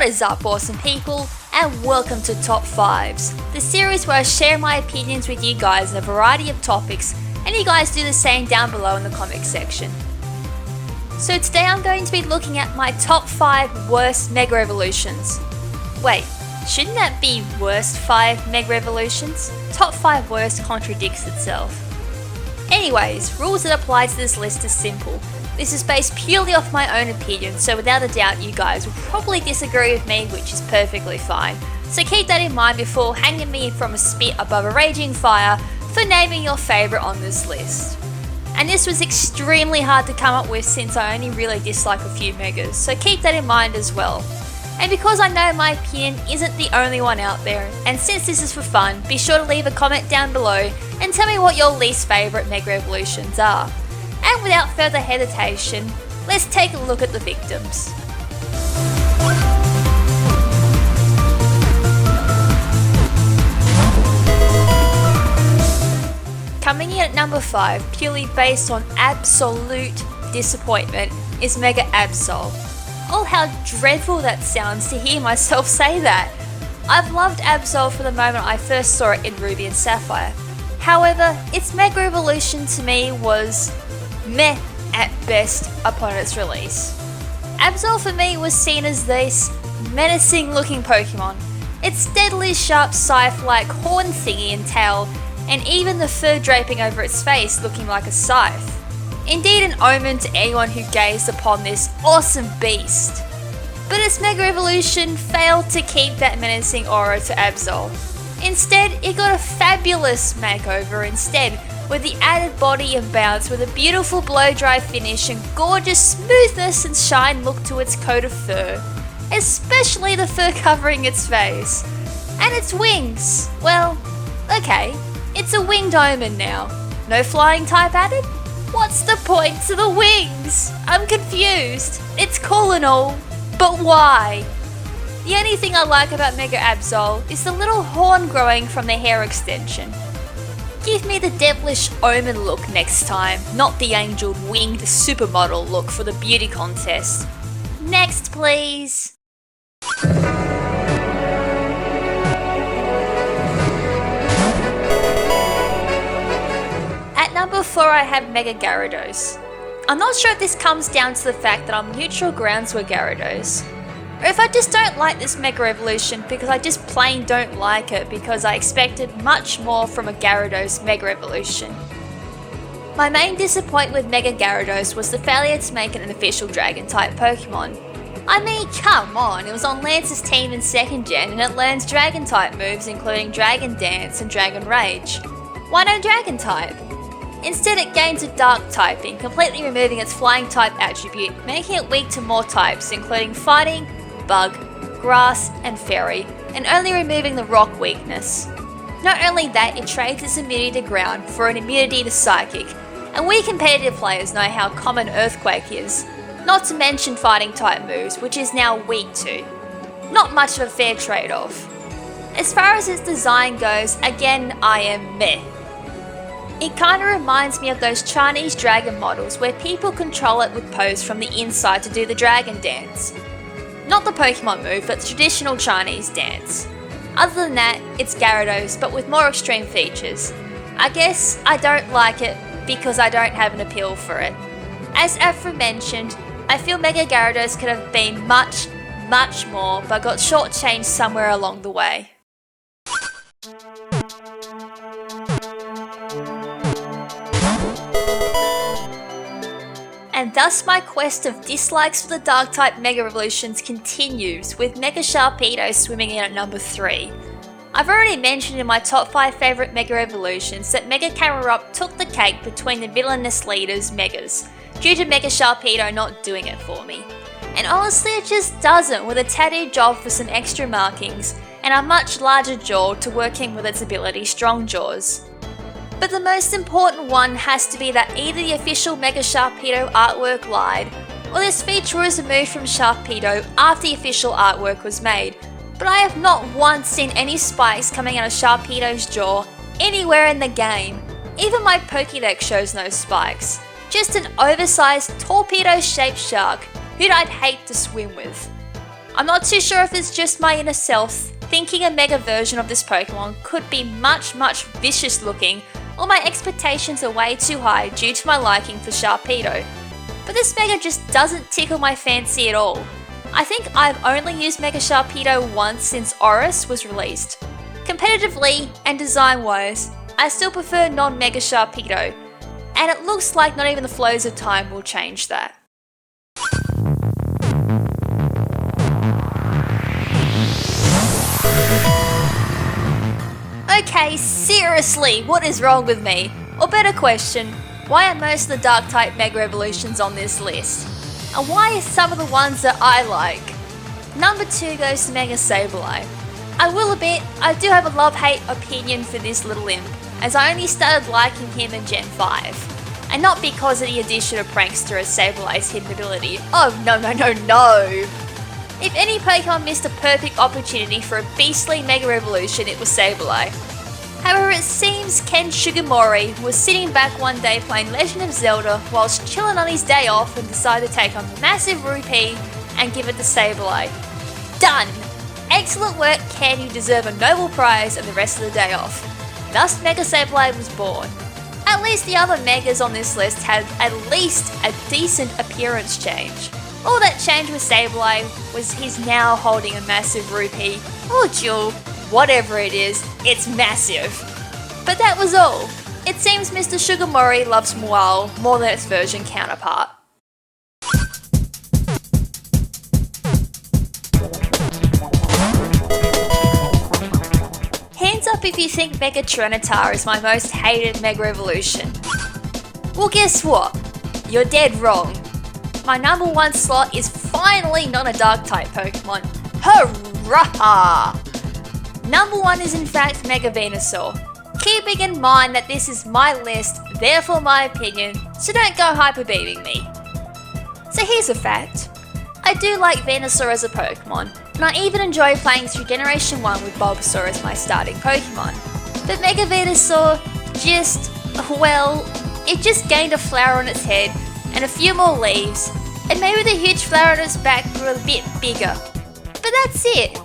What is up, awesome people, and welcome to Top 5s, the series where I share my opinions with you guys on a variety of topics, and you guys do the same down below in the comments section. So today I'm going to be looking at my top 5 worst Mega Evolutions. Wait, shouldn't that be worst 5 Mega Evolutions? Top 5 worst contradicts itself. Anyways, rules that apply to this list is simple. This is based purely off my own opinion, so without a doubt you guys will probably disagree with me, which is perfectly fine. So keep that in mind before hanging me from a spit above a raging fire for naming your favourite on this list. And this was extremely hard to come up with since I only really dislike a few Megas, so keep that in mind as well. And because I know my opinion isn't the only one out there, and since this is for fun, be sure to leave a comment down below and tell me what your least favourite Mega Evolutions are. And without further hesitation, let's take a look at the victims. Coming in at number 5, purely based on absolute disappointment, is Mega Absol. Oh, how dreadful that sounds to hear myself say that. I've loved Absol from the moment I first saw it in Ruby and Sapphire. However, its Mega Evolution to me was meh at best upon its release. Absol for me was seen as this menacing looking Pokemon. Its deadly sharp scythe-like horn thingy and tail, and even the fur draping over its face looking like a scythe. Indeed an omen to anyone who gazed upon this awesome beast. But its Mega Evolution failed to keep that menacing aura to Absol. Instead, it got a fabulous makeover instead, with the added body and bounce with a beautiful blow-dry finish and gorgeous smoothness and shine look to its coat of fur, especially the fur covering its face. And its wings, well, okay, it's a winged omen now. No flying type added? What's the point to the wings? I'm confused. It's cool and all, but why? The only thing I like about Mega Absol is the little horn growing from the hair extension. Give me the devilish omen look next time, not the angel winged supermodel look for the beauty contest. Next, please. At number 4 I have Mega Gyarados. I'm not sure if this comes down to the fact that I'm neutral grounds with Gyarados, or if I just don't like this Mega Evolution because I just plain don't like it because I expected much more from a Gyarados Mega Evolution. My main disappointment with Mega Gyarados was the failure to make it an official Dragon-type Pokemon. I mean, come on, it was on Lance's team in 2nd gen and it learns Dragon-type moves including Dragon Dance and Dragon Rage. Why no Dragon-type? Instead it gains a Dark typing, completely removing its Flying type attribute, making it weak to more types including Fighting, Bug, Grass, and Fairy, and only removing the Rock weakness. Not only that, it trades its immunity to Ground for an immunity to Psychic, and we competitive players know how common Earthquake is, not to mention Fighting type moves, which is now weak to. Not much of a fair trade-off. As far as its design goes, again I am meh. It kinda reminds me of those Chinese dragon models where people control it with pose from the inside to do the dragon dance. Not the Pokemon move, but the traditional Chinese dance. Other than that, it's Gyarados, but with more extreme features. I guess I don't like it because I don't have an appeal for it. As aforementioned, I feel Mega Gyarados could have been much, much more, but got shortchanged somewhere along the way. And thus my quest of dislikes for the Dark-type Mega Evolutions continues, with Mega Sharpedo swimming in at number 3. I've already mentioned in my top 5 favourite Mega Evolutions that Mega Camerupt took the cake between the villainous leaders Megas, due to Mega Sharpedo not doing it for me. And honestly it just doesn't, with a tattooed jaw for some extra markings, and a much larger jaw to work in with its ability Strong Jaws. But the most important one has to be that either the official Mega Sharpedo artwork lied, or this feature was removed from Sharpedo after the official artwork was made, but I have not once seen any spikes coming out of Sharpedo's jaw anywhere in the game. Even my Pokédex shows no spikes. Just an oversized torpedo-shaped shark who I'd hate to swim with. I'm not too sure if it's just my inner self thinking a mega version of this Pokemon could be much vicious looking, or my expectations are way too high due to my liking for Sharpedo. But this mega just doesn't tickle my fancy at all. I think I've only used Mega Sharpedo once since Oris was released. Competitively and design wise, I still prefer non-Mega Sharpedo, and it looks like not even the flows of time will change that. Okay, seriously, what is wrong with me? Or better question, why are most of the Dark-type Mega Evolutions on this list? And why are some of the ones that I like? Number 2 goes to Mega Sableye. I will admit, I do have a love-hate opinion for this little imp, as I only started liking him in Gen 5. And not because of the addition of Prankster as Sableye's hidden ability. Oh no. If any Pokemon missed a perfect opportunity for a beastly Mega Evolution, it was Sableye. However, it seems Ken Sugimori was sitting back one day playing Legend of Zelda whilst chilling on his day off and decided to take on the massive rupee and give it to Sableye. Done! Excellent work, Ken, you deserve a Nobel Prize and the rest of the day off. Thus Mega Sableye was born. At least the other Megas on this list had at least a decent appearance change. All that changed with Sableye was he's now holding a massive rupee, or jewel, whatever it is, it's massive. But that was all. It seems Mr. Sugimori loves Moal more than its version counterpart. Hands up if you think Mega Tyranitar is my most hated Mega Evolution. Well, guess what? You're dead wrong. My number 1 slot is finally not a Dark-type Pokemon. Hurrah! Number 1 is in fact Mega Venusaur. Keeping in mind that this is my list, therefore my opinion, so don't go hyper-beaming me. So here's a fact. I do like Venusaur as a Pokemon, and I even enjoy playing through Generation 1 with Bulbasaur as my starting Pokemon. But Mega Venusaur it just gained a flower on its head and a few more leaves, and maybe the huge flower on its back grew a bit bigger. But that's it.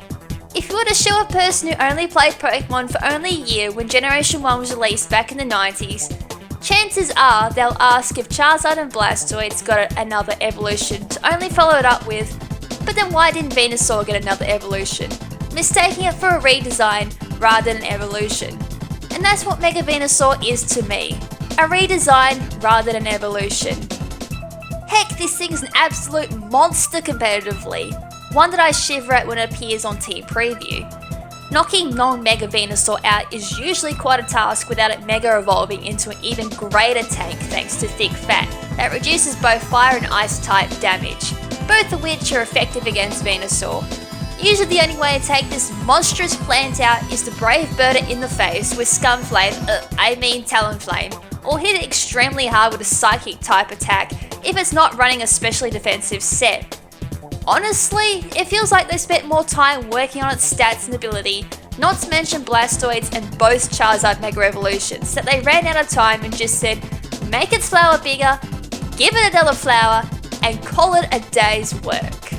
If you were to show a person who only played Pokemon for only a year when Generation 1 was released back in the 90s, chances are they'll ask if Charizard and Blastoise got another evolution to only follow it up with, but then why didn't Venusaur get another evolution? Mistaking it for a redesign rather than an evolution. And that's what Mega Venusaur is to me. A redesign rather than an evolution. Heck, this thing's an absolute monster competitively. One that I shiver at when it appears on Team Preview. Knocking non-Mega Venusaur out is usually quite a task without it Mega evolving into an even greater tank thanks to thick fat that reduces both fire and ice type damage, both of which are effective against Venusaur. Usually the only way to take this monstrous plant out is to Brave Bird it in the face with Talonflame, or hit it extremely hard with a Psychic type attack if it's not running a specially defensive set. Honestly, it feels like they spent more time working on its stats and ability, not to mention Blastoise and both Charizard Mega Evolutions, that they ran out of time and just said, make its flower bigger, give it another flower, and call it a day's work.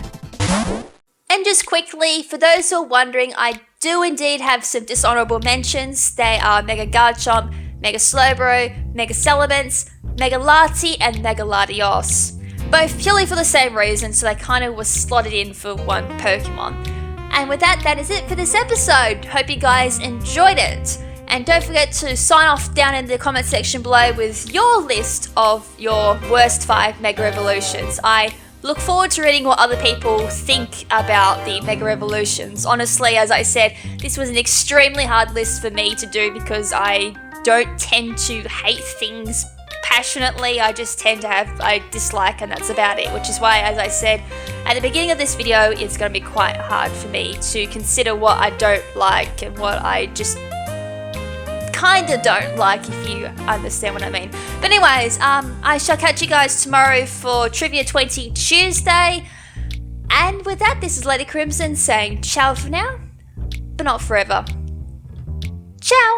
And just quickly, for those who are wondering, I do indeed have some dishonorable mentions. They are Mega Garchomp, Mega Slowbro, Mega Salamence, Mega Lati, and Mega Latios. Both purely for the same reason, so they kind of were slotted in for one Pokemon. And with that, that is it for this episode. Hope you guys enjoyed it. And don't forget to sign off down in the comment section below with your list of your worst 5 Mega Evolutions. I look forward to reading what other people think about the Mega Evolutions. Honestly, as I said, this was an extremely hard list for me to do because I don't tend to hate things passionately. I just tend to have a dislike, and that's about it, which is why, as I said at the beginning of this video, it's going to be quite hard for me to consider what I don't like and what I just kind of don't like, if you understand what I mean. But anyways, I shall catch you guys tomorrow for Trivia 20 Tuesday. And with that, this is Lady KrimZen's saying ciao for now, but not forever. Ciao!